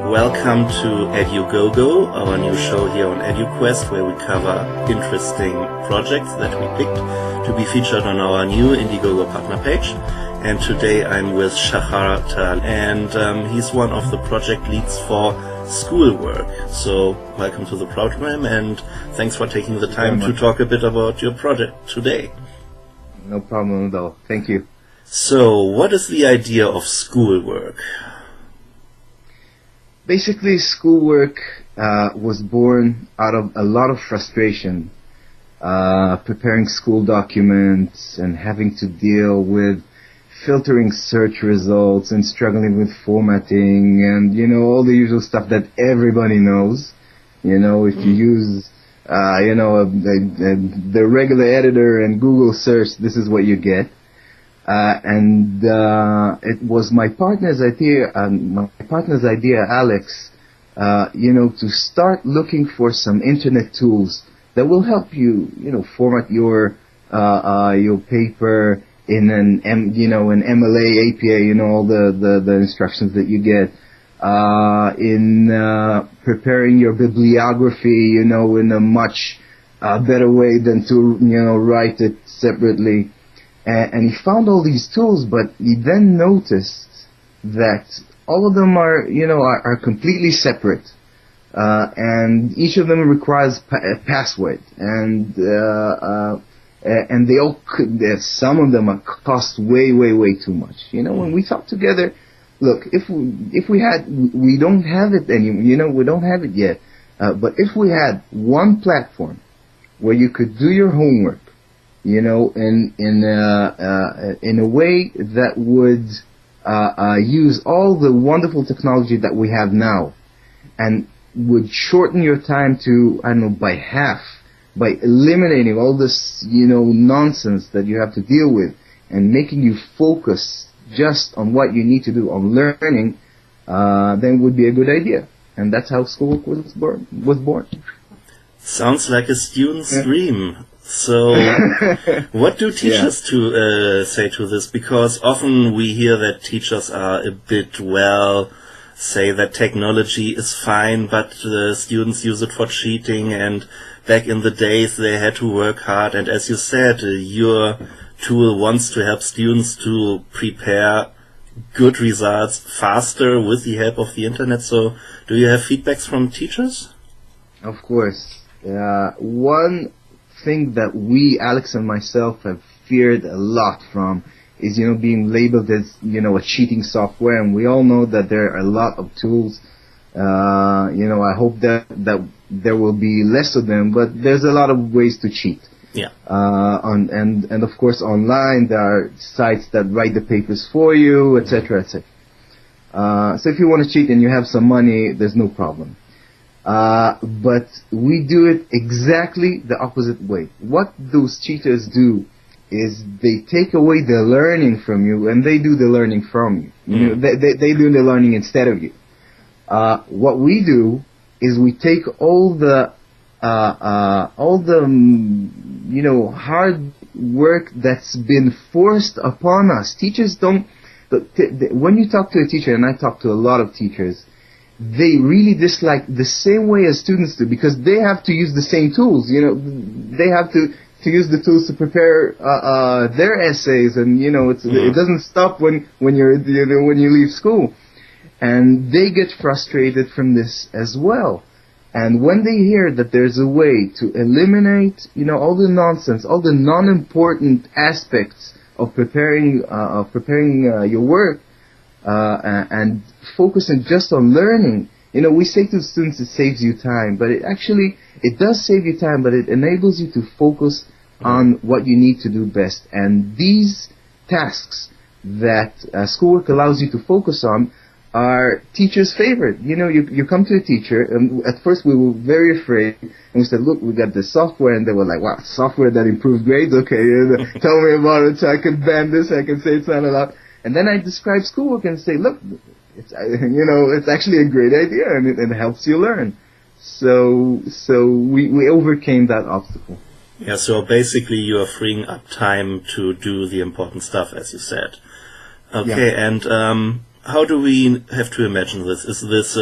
Welcome to edugogo, our new show here on EduQuest, where we cover interesting projects that we picked to be featured on our new Indiegogo partner page. And today I'm with Shachar Tal, and he's one of the project leads for sCoolWork. So welcome to the program, and thanks for taking the time to talk a bit about your project today. No problem at all. Thank you. So what is the idea of sCoolWork? Basically, sCoolWork was born out of a lot of frustration, preparing school documents and having to deal with filtering search results and struggling with formatting and, all the usual stuff that everybody knows. If you use, the regular editor and Google search, this is what you get. It was my partner's idea, Alex, to start looking for some internet tools that will help you, format your paper in an MLA APA, all the instructions that you get, in preparing your bibliography, in a much better way than to, write it separately. And he found all these tools, but he then noticed that all of them are completely separate, and each of them requires a password, and they all some of them cost way too much. When we talk together, look, we don't have it anymore. We don't have it yet, but if we had one platform where you could do your homework, in a way that would use all the wonderful technology that we have now, and would shorten your time to, by half, by eliminating all this, nonsense that you have to deal with, and making you focus just on what you need to do, on learning, then would be a good idea. And that's how sCoolWork was born. Sounds like a student's dream. So, what do teachers say to this? Because often we hear that teachers are a bit, say that technology is fine, but the students use it for cheating, and back in the days they had to work hard. And as you said, your tool wants to help students to prepare good results faster with the help of the internet. So, do you have feedbacks from teachers? Of course. One thing that we, Alex and myself, have feared a lot from is, being labeled as, a cheating software, and we all know that there are a lot of tools. I hope that there will be less of them, but there's a lot of ways to cheat. Yeah. And of course online there are sites that write the papers for you, etc., etc. So if you want to cheat and you have some money, there's no problem. But we do it exactly the opposite way. What those cheaters do is they take away the learning from you, and they do the learning from you. They do the learning instead of you. What we do is we take all the hard work that's been forced upon us. Teachers don't. When you talk to a teacher, and I talk to a lot of teachers, they really dislike the same way as students do, because they have to use the same tools. They have to use the tools to prepare their essays, and it doesn't stop when you leave school, and they get frustrated from this as well. And when they hear that there's a way to eliminate all the nonsense, all the non-important aspects of preparing your work, and focusing just on learning. We say to students it saves you time, but it does save you time, but it enables you to focus on what you need to do best. And these tasks that sCoolWork allows you to focus on are teachers' favorite. You come to a teacher, and at first we were very afraid, and we said, look, we got this software, and they were like, wow, software that improves grades? Okay, tell me about it so I can ban this, I can say it's not allowed. And then I describe sCoolWork and say, look, it's actually a great idea, and it helps you learn. So we overcame that obstacle. Yeah, so basically you are freeing up time to do the important stuff, as you said. Okay, yeah. And how do we have to imagine this? Is this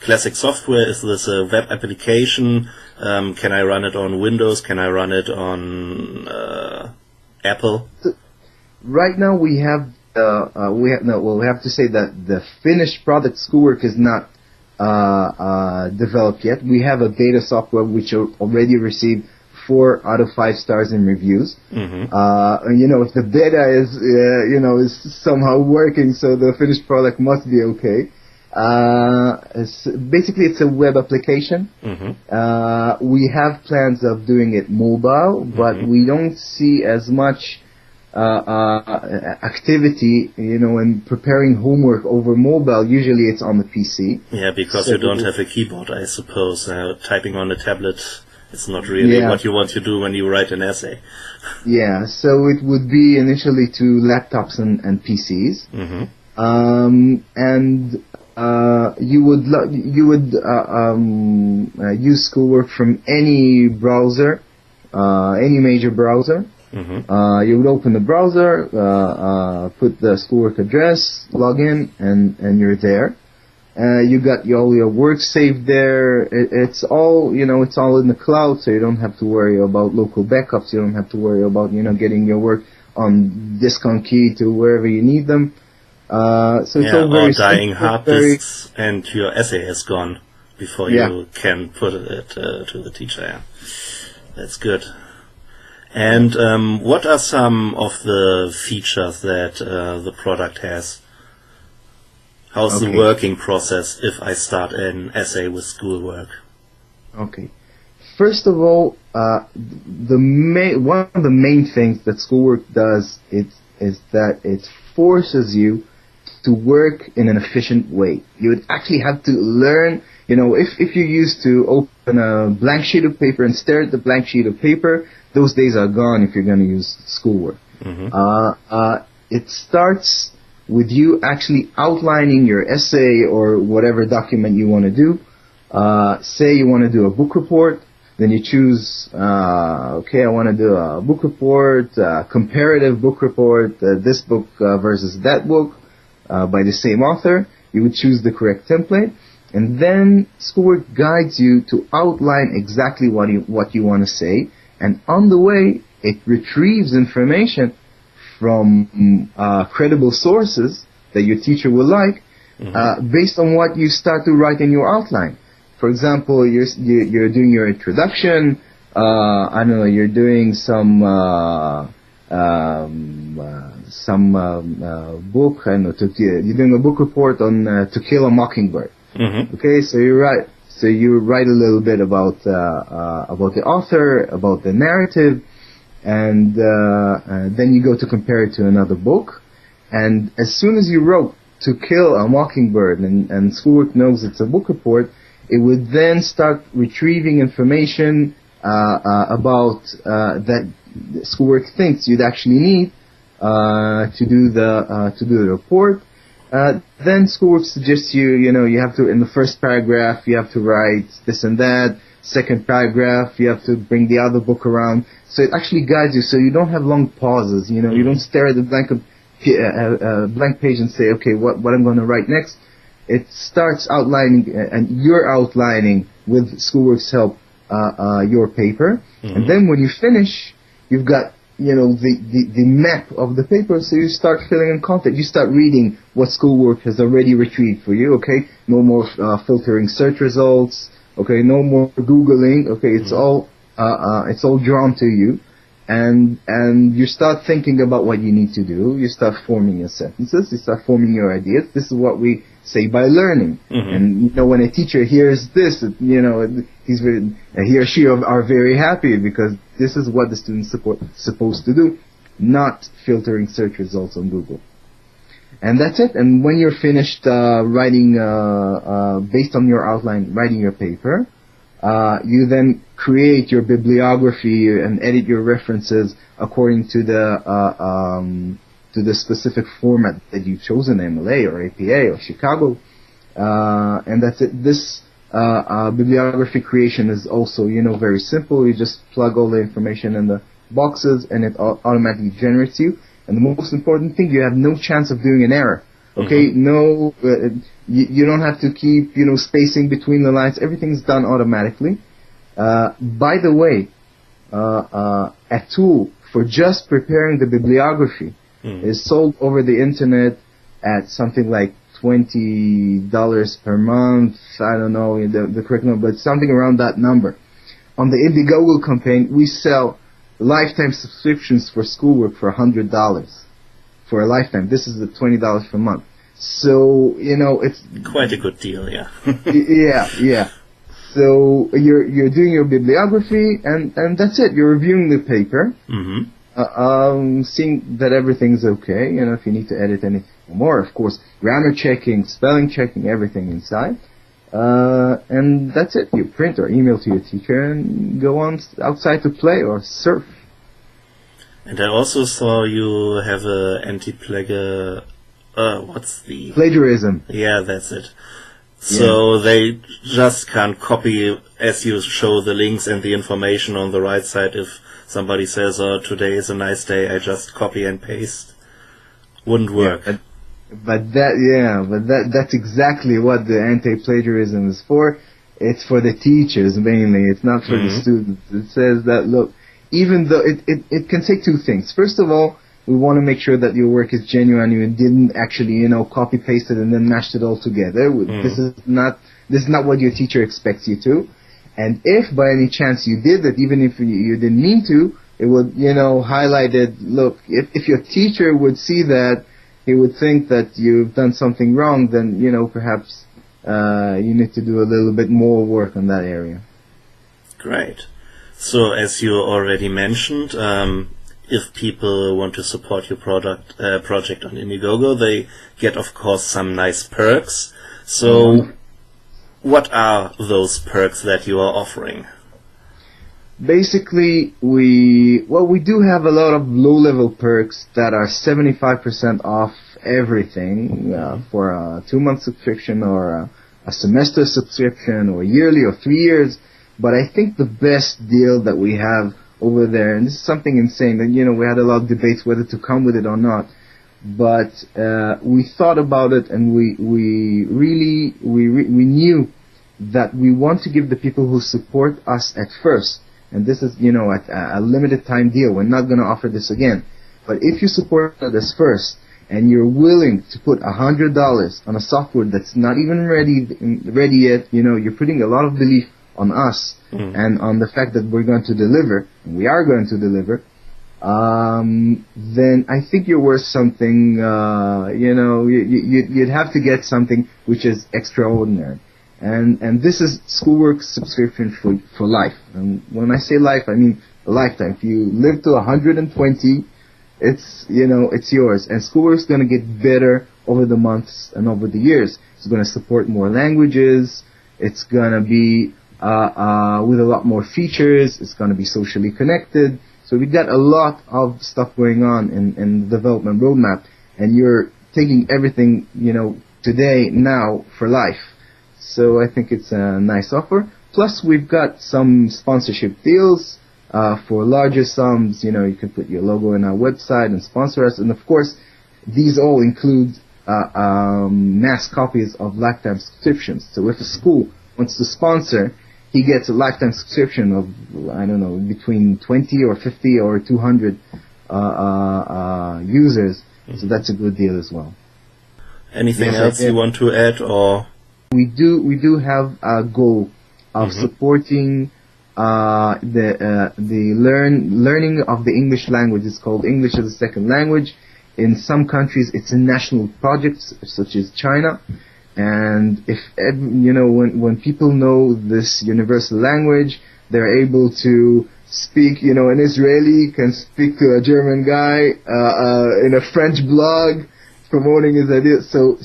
classic software? Is this a web application? Can I run it on Windows? Can I run it on Apple? Right now we have to say that the finished product sCoolWork is not developed yet. We have a beta software which already received 4 out of 5 stars in reviews. Mm-hmm. If the beta is somehow working, so the finished product must be okay. Basically, it's a web application. Mm-hmm. We have plans of doing it mobile, but mm-hmm. we don't see as much activity, in preparing homework over mobile. Usually it's on the PC. Yeah, because you don't have a keyboard, I suppose. Typing on a tablet is not really what you want to do when you write an essay. Yeah, so it would be initially to laptops and PCs. Mm-hmm. You would use sCoolWork from any browser, any major browser. Mm-hmm. You would open the browser, put the sCoolWork address, log in, and you're there. You got all your work saved there. It's all, it's all in the cloud, so you don't have to worry about local backups. You don't have to worry about, getting your work on disk on key to wherever you need them. So it's all very or dying hard disks, and your essay is gone before you can put it to the teacher. Yeah. That's good. And what are some of the features that the product has? How's the working process if I start an essay with sCoolWork? Okay. First of all, one of the main things that sCoolWork does is that it forces you to work in an efficient way. You would actually have to learn, if you used to open a blank sheet of paper and stare at the blank sheet of paper, those days are gone if you're going to use sCoolWork. Mm-hmm. It starts with you actually outlining your essay or whatever document you want to do. Say you want to do a book report, then you choose, I want to do a book report, comparative book report, this book versus that book by the same author. You would choose the correct template, and then sCoolWork guides you to outline exactly what you want to say, and on the way, it retrieves information from credible sources that your teacher will like, mm-hmm. Based on what you start to write in your outline. For example, you're doing your introduction. You're doing some book. You're doing a book report on To Kill a Mockingbird. Mm-hmm. Okay, so you write a little bit about the author, about the narrative. And then you go to compare it to another book, and as soon as you wrote To Kill a Mockingbird and sCoolWork knows it's a book report, it would then start retrieving information about that sCoolWork thinks you'd actually need to do the report. Then sCoolWork suggests you have to, in the first paragraph you have to write this and that. Second paragraph you have to bring the other book around. So it actually guides you, so you don't have long pauses. You don't stare at the blank page and say, okay, what I'm going to write next. It starts outlining, and you're outlining with sCoolWork's help your paper. Mm-hmm. And then when you finish, you've got the map of the paper. So you start filling in content. You start reading what sCoolWork has already retrieved for you. Okay, no more filtering search results. Okay, no more Googling. Okay, it's all drawn to you, and you start thinking about what you need to do. You start forming your sentences. You start forming your ideas. This is what we say by learning. Mm-hmm. And when a teacher hears this, he or she are very happy because this is what the student's supposed to do, not filtering search results on Google. And that's it. And when you're finished writing, based on your outline, writing your paper, you then create your bibliography and edit your references according to the specific format that you've chosen, MLA or APA or Chicago, and that's it. This Bibliography creation is also, very simple. You just plug all the information in the boxes and it automatically generates you. And the most important thing, you have no chance of doing an error. Okay, no, you don't have to keep, spacing between the lines. Everything's done automatically. By the way, a tool for just preparing the bibliography is sold over the internet at something like $20 per month. I don't know the correct number, but something around that number. On the Indiegogo campaign, we sell lifetime subscriptions for sCoolWork for $100 for a lifetime. This is the $20 per month. So, it's quite a good deal, yeah. yeah. So you're doing your bibliography and that's it. You're reviewing the paper, seeing that everything's okay. If you need to edit anything more, of course, grammar checking, spelling checking, everything inside. And that's it. You print or email to your teacher and go on outside to play or surf. And I also saw you have a Plagiarism. Yeah, that's it. So they just can't copy as you show the links and the information on the right side. If somebody says, today is a nice day, I just copy and paste. Wouldn't work. Yeah, but that's exactly what the anti-plagiarism is for. It's for the teachers mainly. It's not for the students. It says that, look, even though it can take two things. First of all, we want to make sure that your work is genuine. You didn't actually, copy paste it and then mashed it all together. This is not what your teacher expects you to. And if by any chance you did that, even if you didn't mean to, it would, highlight it. Look, if your teacher would see that, he would think that you've done something wrong, then, perhaps you need to do a little bit more work on that area. Great. So, as you already mentioned, if people want to support your project on Indiegogo, they get, of course, some nice perks. So, what are those perks that you are offering? Basically, we do have a lot of low-level perks that are 75% off everything for a 2-month subscription or a semester subscription or yearly or 3 years. But I think the best deal that we have over there, and this is something insane, that we had a lot of debates whether to come with it or not, but we thought about it and we knew that we want to give the people who support us at first, and this is at a limited time deal. We're not going to offer this again, but if you support us first and you're willing to put $100 on a software that's not even ready yet, you're putting a lot of belief on us and on the fact that we're going to deliver, and we are going to deliver, then I think you're worth something. You'd have to get something which is extraordinary, and this is sCoolWork subscription for life. And when I say life, I mean a lifetime. If you live to 120, it's yours. And sCoolWork's going to get better over the months and over the years. It's going to support more languages. It's going to be with a lot more features. It's going to be socially connected. So we got a lot of stuff going on in the development roadmap, and you're taking everything, today, now, for life. So I think it's a nice offer. Plus, we've got some sponsorship deals for larger sums. You can put your logo in our website and sponsor us. And of course, these all include mass copies of lifetime subscriptions. So if a school wants to sponsor, he gets a lifetime subscription of, I don't know, between 20 or 50 or 200 users. So that's a good deal as well. Anything else you want to add, or? We do have a goal of supporting the learning of the English language. It's called English as a Second Language. In some countries, it's a national project, such as China. And if when people know this universal language, they're able to speak. An Israeli can speak to a German guy in a French blog promoting his ideas. So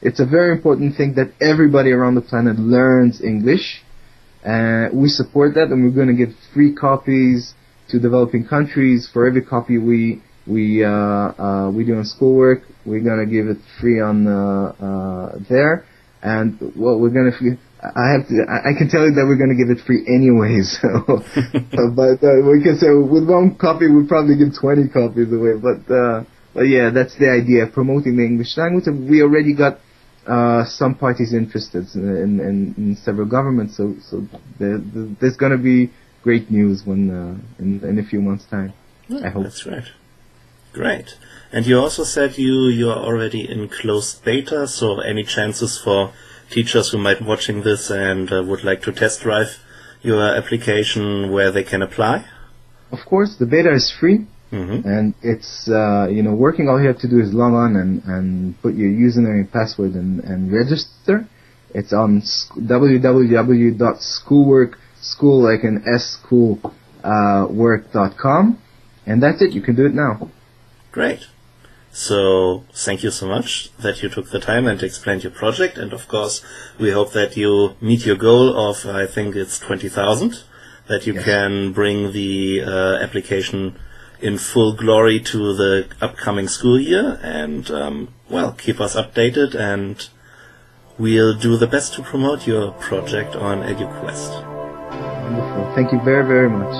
it's a very important thing that everybody around the planet learns English. We support that, and we're going to give free copies to developing countries. For every copy we do on sCoolWork, we're going to give it free on there. And we're going to I can tell you that we're going to give it free anyways. So, but we can say with one copy we'll probably give 20 copies away. But yeah, that's the idea, promoting the English language. And we already got some parties interested in several governments. So there's going to be great news when in a few months' time. I hope. That's right. Great. And you also said you are already in closed beta. So any chances for teachers who might be watching this and would like to test drive your application where they can apply? Of course, the beta is free, and it's working. All you have to do is log on and put your username and password and register. It's on www.sCoolWork, school like an sCool, work.com, and that's it. You can do it now. Great. So, thank you so much that you took the time and explained your project, and of course, we hope that you meet your goal of, I think it's 20,000, that you can bring the application in full glory to the upcoming school year, and, keep us updated, and we'll do the best to promote your project on EduQuest. Wonderful. Thank you very, very much.